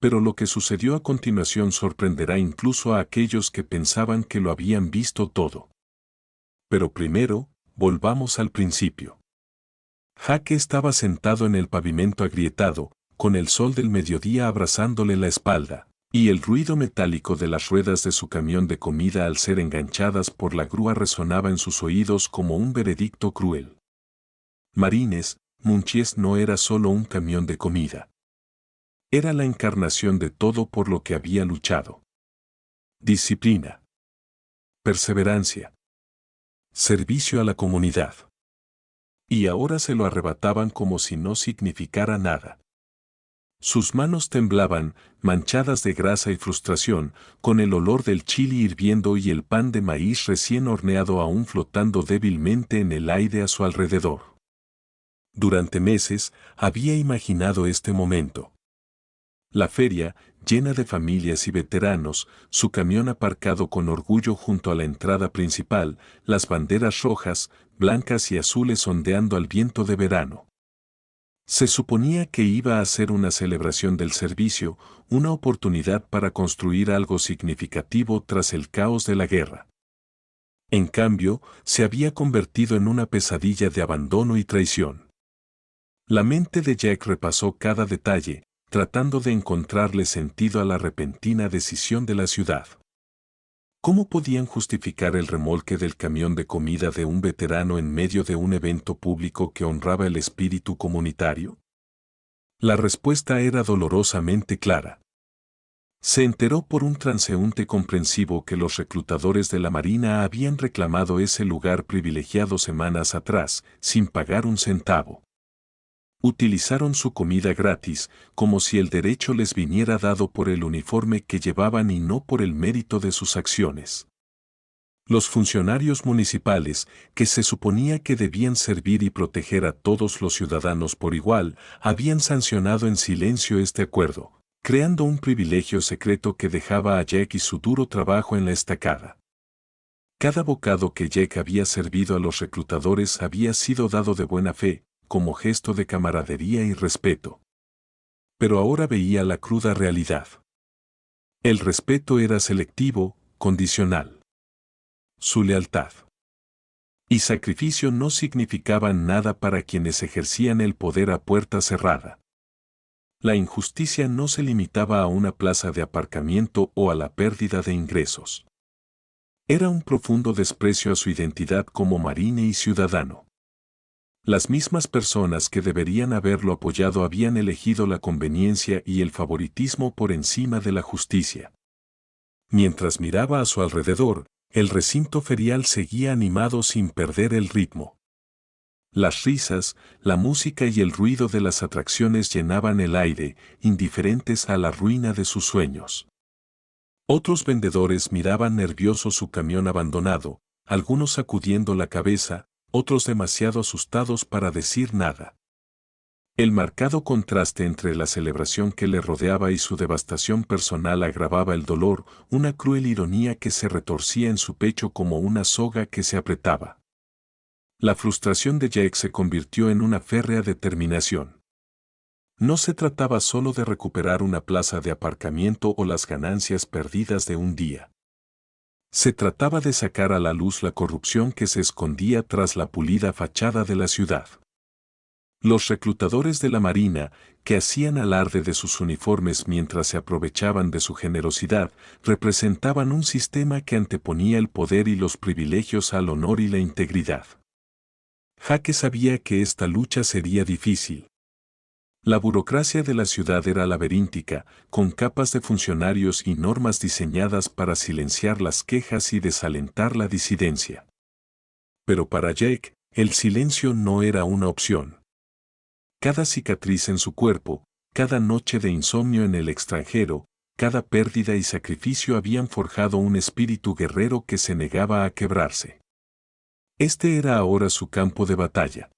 Pero lo que sucedió a continuación sorprenderá incluso a aquellos que pensaban que lo habían visto todo. Pero primero, volvamos al principio. Jake estaba sentado en el pavimento agrietado, con el sol del mediodía abrazándole la espalda, y el ruido metálico de las ruedas de su camión de comida al ser enganchadas por la grúa resonaba en sus oídos como un veredicto cruel. Marines, Munchies no era solo un camión de comida. Era la encarnación de todo por lo que había luchado. Disciplina. Perseverancia. Servicio a la comunidad. Y ahora se lo arrebataban como si no significara nada. Sus manos temblaban, manchadas de grasa y frustración, con el olor del chili hirviendo y el pan de maíz recién horneado aún flotando débilmente en el aire a su alrededor. Durante meses había imaginado este momento. La feria, llena de familias y veteranos, su camión aparcado con orgullo junto a la entrada principal, las banderas rojas, blancas y azules ondeando al viento de verano. Se suponía que iba a ser una celebración del servicio, una oportunidad para construir algo significativo tras el caos de la guerra. En cambio, se había convertido en una pesadilla de abandono y traición. La mente de Jack repasó cada detalle, tratando de encontrarle sentido a la repentina decisión de la ciudad. ¿Cómo podían justificar el remolque del camión de comida de un veterano en medio de un evento público que honraba el espíritu comunitario? La respuesta era dolorosamente clara. Se enteró por un transeúnte comprensivo que los reclutadores de la Marina habían reclamado ese lugar privilegiado semanas atrás, sin pagar un centavo. Utilizaron su comida gratis, como si el derecho les viniera dado por el uniforme que llevaban y no por el mérito de sus acciones. Los funcionarios municipales, que se suponía que debían servir y proteger a todos los ciudadanos por igual, habían sancionado en silencio este acuerdo, creando un privilegio secreto que dejaba a Jack y su duro trabajo en la estacada. Cada bocado que Jack había servido a los reclutadores había sido dado de buena fe, como gesto de camaradería y respeto. Pero ahora veía la cruda realidad. El respeto era selectivo, condicional. Su lealtad y sacrificio no significaban nada para quienes ejercían el poder a puerta cerrada. La injusticia no se limitaba a una plaza de aparcamiento o a la pérdida de ingresos. Era un profundo desprecio a su identidad como marine y ciudadano. Las mismas personas que deberían haberlo apoyado habían elegido la conveniencia y el favoritismo por encima de la justicia. Mientras miraba a su alrededor, el recinto ferial seguía animado sin perder el ritmo. Las risas, la música y el ruido de las atracciones llenaban el aire, indiferentes a la ruina de sus sueños. Otros vendedores miraban nerviosos su camión abandonado, algunos sacudiendo la cabeza, otros demasiado asustados para decir nada. El marcado contraste entre la celebración que le rodeaba y su devastación personal agravaba el dolor, una cruel ironía que se retorcía en su pecho como una soga que se apretaba. La frustración de Jake se convirtió en una férrea determinación. No se trataba solo de recuperar una plaza de aparcamiento o las ganancias perdidas de un día. Se trataba de sacar a la luz la corrupción que se escondía tras la pulida fachada de la ciudad. Los reclutadores de la Marina, que hacían alarde de sus uniformes mientras se aprovechaban de su generosidad, representaban un sistema que anteponía el poder y los privilegios al honor y la integridad. Jake sabía que esta lucha sería difícil. La burocracia de la ciudad era laberíntica, con capas de funcionarios y normas diseñadas para silenciar las quejas y desalentar la disidencia. Pero para Jake, el silencio no era una opción. Cada cicatriz en su cuerpo, cada noche de insomnio en el extranjero, cada pérdida y sacrificio habían forjado un espíritu guerrero que se negaba a quebrarse. Este era ahora su campo de batalla.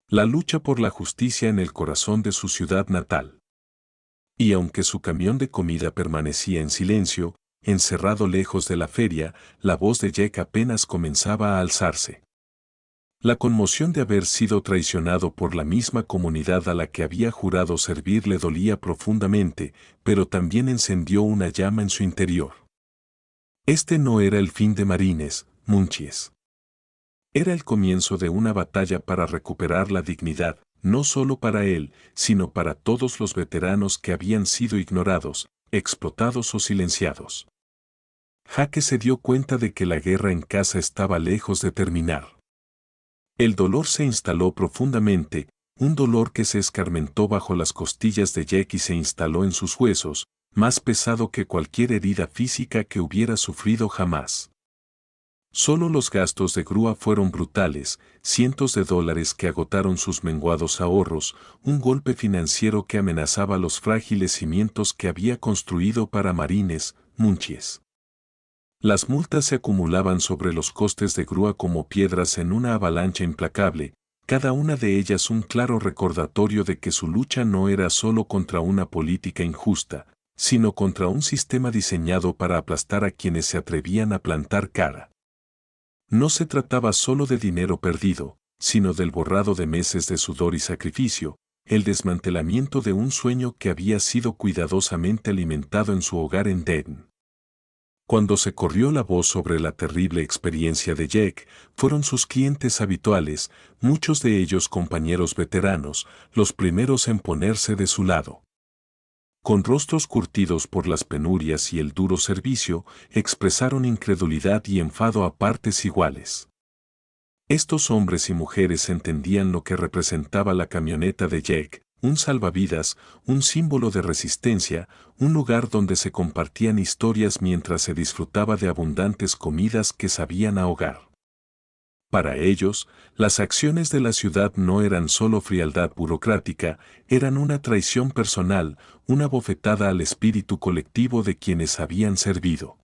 La lucha por la justicia en el corazón de su ciudad natal. Y aunque su camión de comida permanecía en silencio, encerrado lejos de la feria, la voz de Jack apenas comenzaba a alzarse. La conmoción de haber sido traicionado por la misma comunidad a la que había jurado servir le dolía profundamente, pero también encendió una llama en su interior. Este no era el fin de Marines, Munchies. Era el comienzo de una batalla para recuperar la dignidad, no solo para él, sino para todos los veteranos que habían sido ignorados, explotados o silenciados. Jake se dio cuenta de que la guerra en casa estaba lejos de terminar. El dolor se instaló profundamente, un dolor que se escarmentó bajo las costillas de Jack y se instaló en sus huesos, más pesado que cualquier herida física que hubiera sufrido jamás. Solo los gastos de grúa fueron brutales, cientos de dólares que agotaron sus menguados ahorros, un golpe financiero que amenazaba los frágiles cimientos que había construido para Marines, Munchies. Las multas se acumulaban sobre los costes de grúa como piedras en una avalancha implacable, cada una de ellas un claro recordatorio de que su lucha no era solo contra una política injusta, sino contra un sistema diseñado para aplastar a quienes se atrevían a plantar cara. No se trataba solo de dinero perdido, sino del borrado de meses de sudor y sacrificio, el desmantelamiento de un sueño que había sido cuidadosamente alimentado en su hogar en Dayton. Cuando se corrió la voz sobre la terrible experiencia de Jack, fueron sus clientes habituales, muchos de ellos compañeros veteranos, los primeros en ponerse de su lado. Con rostros curtidos por las penurias y el duro servicio, expresaron incredulidad y enfado a partes iguales. Estos hombres y mujeres entendían lo que representaba la camioneta de Jack, un salvavidas, un símbolo de resistencia, un lugar donde se compartían historias mientras se disfrutaba de abundantes comidas que sabían ahogar. Para ellos, las acciones de la ciudad no eran solo frialdad burocrática, eran una traición personal, una bofetada al espíritu colectivo de quienes habían servido.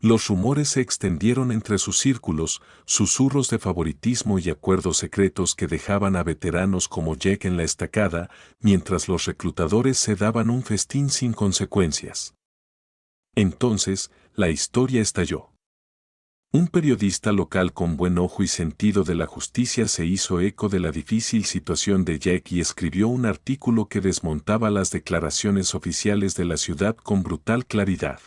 Los rumores se extendieron entre sus círculos, susurros de favoritismo y acuerdos secretos que dejaban a veteranos como Jack en la estacada, mientras los reclutadores se daban un festín sin consecuencias. Entonces, la historia estalló. Un periodista local con buen ojo y sentido de la justicia se hizo eco de la difícil situación de Jack y escribió un artículo que desmontaba las declaraciones oficiales de la ciudad con brutal claridad.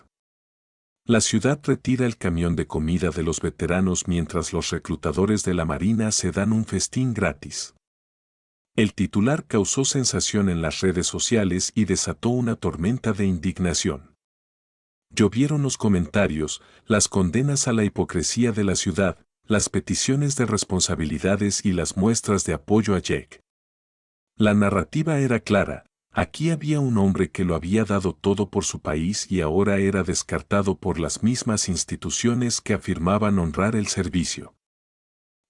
La ciudad retira el camión de comida de los veteranos mientras los reclutadores de la Marina se dan un festín gratis. El titular causó sensación en las redes sociales y desató una tormenta de indignación. Llovieron los comentarios, las condenas a la hipocresía de la ciudad, las peticiones de responsabilidades y las muestras de apoyo a Jack. La narrativa era clara. Aquí había un hombre que lo había dado todo por su país y ahora era descartado por las mismas instituciones que afirmaban honrar el servicio.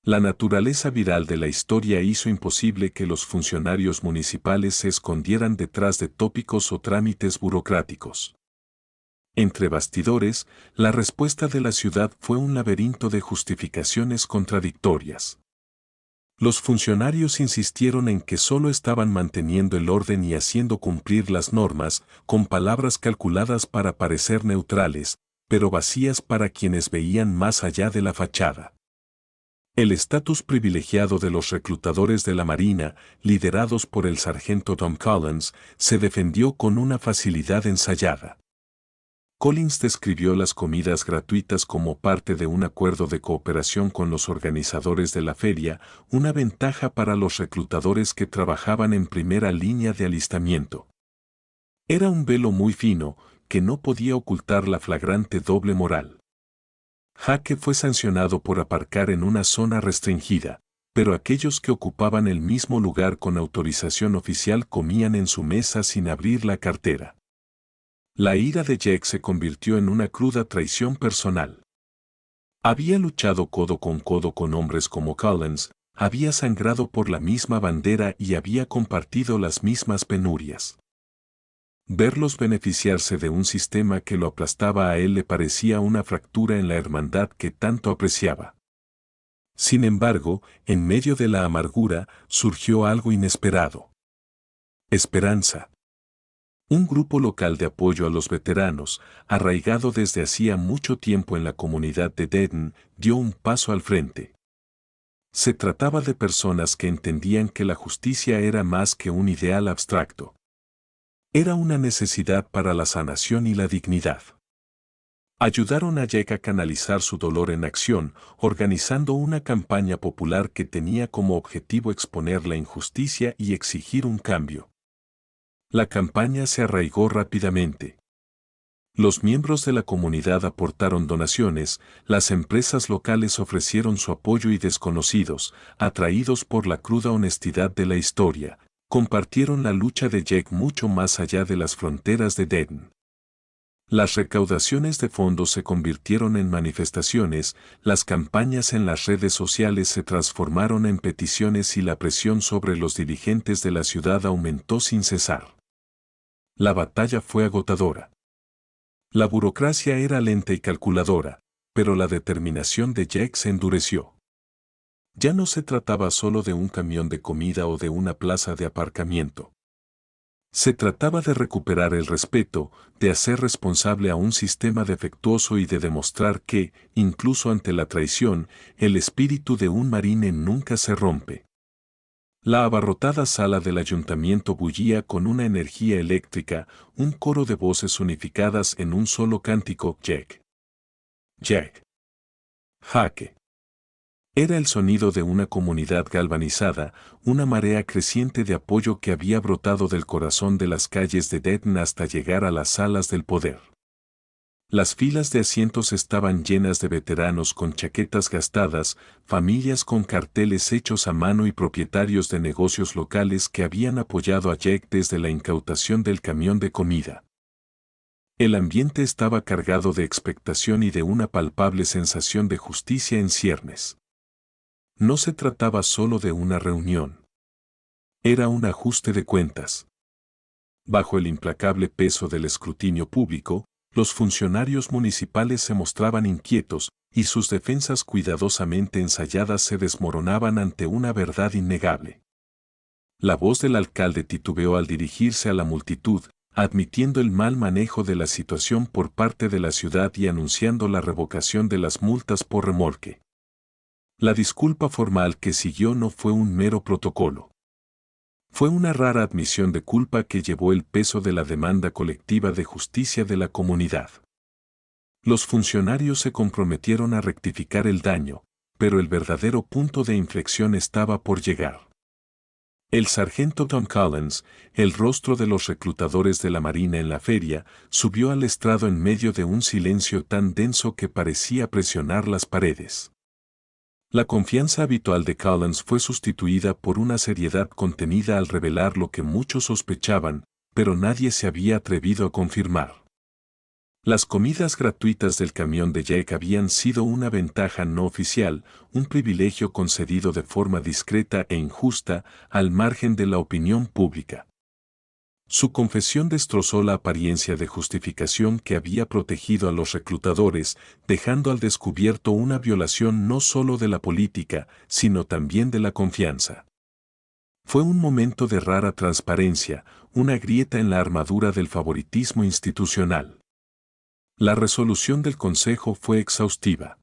La naturaleza viral de la historia hizo imposible que los funcionarios municipales se escondieran detrás de tópicos o trámites burocráticos. Entre bastidores, la respuesta de la ciudad fue un laberinto de justificaciones contradictorias. Los funcionarios insistieron en que solo estaban manteniendo el orden y haciendo cumplir las normas, con palabras calculadas para parecer neutrales, pero vacías para quienes veían más allá de la fachada. El estatus privilegiado de los reclutadores de la Marina, liderados por el sargento Tom Collins, se defendió con una facilidad ensayada. Collins describió las comidas gratuitas como parte de un acuerdo de cooperación con los organizadores de la feria, una ventaja para los reclutadores que trabajaban en primera línea de alistamiento. Era un velo muy fino, que no podía ocultar la flagrante doble moral. Jake fue sancionado por aparcar en una zona restringida, pero aquellos que ocupaban el mismo lugar con autorización oficial comían en su mesa sin abrir la cartera. La ira de Jack se convirtió en una cruda traición personal. Había luchado codo con hombres como Collins, había sangrado por la misma bandera y había compartido las mismas penurias. Verlos beneficiarse de un sistema que lo aplastaba a él le parecía una fractura en la hermandad que tanto apreciaba. Sin embargo, en medio de la amargura, surgió algo inesperado. Esperanza. Un grupo local de apoyo a los veteranos, arraigado desde hacía mucho tiempo en la comunidad de Dayton, dio un paso al frente. Se trataba de personas que entendían que la justicia era más que un ideal abstracto. Era una necesidad para la sanación y la dignidad. Ayudaron a Jack a canalizar su dolor en acción, organizando una campaña popular que tenía como objetivo exponer la injusticia y exigir un cambio. La campaña se arraigó rápidamente. Los miembros de la comunidad aportaron donaciones, las empresas locales ofrecieron su apoyo y desconocidos, atraídos por la cruda honestidad de la historia, compartieron la lucha de Jack mucho más allá de las fronteras de Denton. Las recaudaciones de fondos se convirtieron en manifestaciones, las campañas en las redes sociales se transformaron en peticiones y la presión sobre los dirigentes de la ciudad aumentó sin cesar. La batalla fue agotadora. La burocracia era lenta y calculadora, pero la determinación de Jack se endureció. Ya no se trataba solo de un camión de comida o de una plaza de aparcamiento. Se trataba de recuperar el respeto, de hacer responsable a un sistema defectuoso y de demostrar que, incluso ante la traición, el espíritu de un marine nunca se rompe. La abarrotada sala del ayuntamiento bullía con una energía eléctrica, un coro de voces unificadas en un solo cántico: Jack. Jack. Jaque. Era el sonido de una comunidad galvanizada, una marea creciente de apoyo que había brotado del corazón de las calles de Denton hasta llegar a las salas del poder. Las filas de asientos estaban llenas de veteranos con chaquetas gastadas, familias con carteles hechos a mano y propietarios de negocios locales que habían apoyado a Jack desde la incautación del camión de comida. El ambiente estaba cargado de expectación y de una palpable sensación de justicia en ciernes. No se trataba solo de una reunión. Era un ajuste de cuentas. Bajo el implacable peso del escrutinio público, los funcionarios municipales se mostraban inquietos, y sus defensas cuidadosamente ensayadas se desmoronaban ante una verdad innegable. La voz del alcalde titubeó al dirigirse a la multitud, admitiendo el mal manejo de la situación por parte de la ciudad y anunciando la revocación de las multas por remolque. La disculpa formal que siguió no fue un mero protocolo. Fue una rara admisión de culpa que llevó el peso de la demanda colectiva de justicia de la comunidad. Los funcionarios se comprometieron a rectificar el daño, pero el verdadero punto de inflexión estaba por llegar. El sargento Tom Collins, el rostro de los reclutadores de la Marina en la feria, subió al estrado en medio de un silencio tan denso que parecía presionar las paredes. La confianza habitual de Collins fue sustituida por una seriedad contenida al revelar lo que muchos sospechaban, pero nadie se había atrevido a confirmar. Las comidas gratuitas del camión de Jack habían sido una ventaja no oficial, un privilegio concedido de forma discreta e injusta, al margen de la opinión pública. Su confesión destrozó la apariencia de justificación que había protegido a los reclutadores, dejando al descubierto una violación no solo de la política, sino también de la confianza. Fue un momento de rara transparencia, una grieta en la armadura del favoritismo institucional. La resolución del Consejo fue exhaustiva.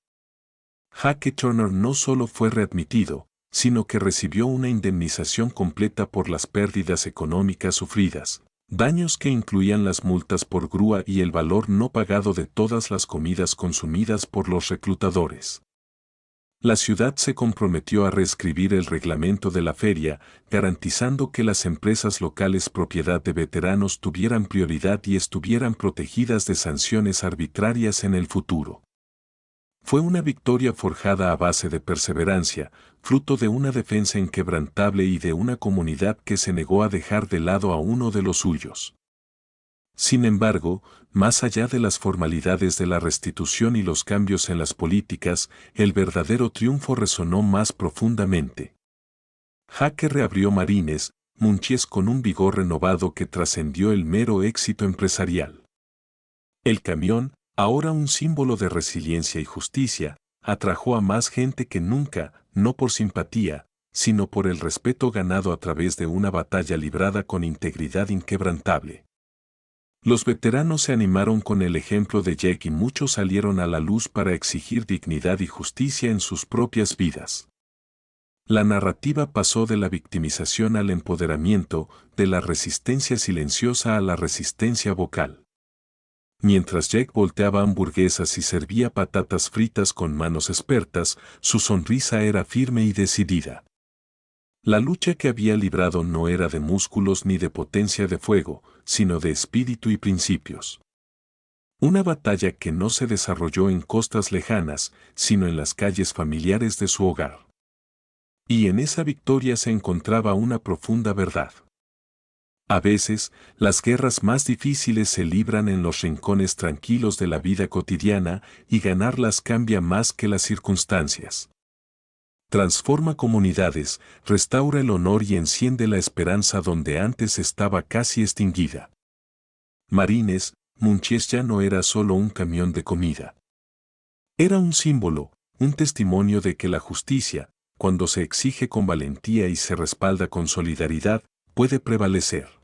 Jack Turner no solo fue readmitido, sino que recibió una indemnización completa por las pérdidas económicas sufridas, daños que incluían las multas por grúa y el valor no pagado de todas las comidas consumidas por los reclutadores. La ciudad se comprometió a reescribir el reglamento de la feria, garantizando que las empresas locales propiedad de veteranos tuvieran prioridad y estuvieran protegidas de sanciones arbitrarias en el futuro. Fue una victoria forjada a base de perseverancia, fruto de una defensa inquebrantable y de una comunidad que se negó a dejar de lado a uno de los suyos. Sin embargo, más allá de las formalidades de la restitución y los cambios en las políticas, el verdadero triunfo resonó más profundamente. Jack reabrió Marines, Munchies con un vigor renovado que trascendió el mero éxito empresarial. El camión, ahora un símbolo de resiliencia y justicia, atrajo a más gente que nunca, no por simpatía, sino por el respeto ganado a través de una batalla librada con integridad inquebrantable. Los veteranos se animaron con el ejemplo de Jack y muchos salieron a la luz para exigir dignidad y justicia en sus propias vidas. La narrativa pasó de la victimización al empoderamiento, de la resistencia silenciosa a la resistencia vocal. Mientras Jack volteaba hamburguesas y servía patatas fritas con manos expertas, su sonrisa era firme y decidida. La lucha que había librado no era de músculos ni de potencia de fuego, sino de espíritu y principios. Una batalla que no se desarrolló en costas lejanas, sino en las calles familiares de su hogar. Y en esa victoria se encontraba una profunda verdad. A veces, las guerras más difíciles se libran en los rincones tranquilos de la vida cotidiana y ganarlas cambia más que las circunstancias. Transforma comunidades, restaura el honor y enciende la esperanza donde antes estaba casi extinguida. Marines, Munchies ya no era solo un camión de comida. Era un símbolo, un testimonio de que la justicia, cuando se exige con valentía y se respalda con solidaridad, puede prevalecer.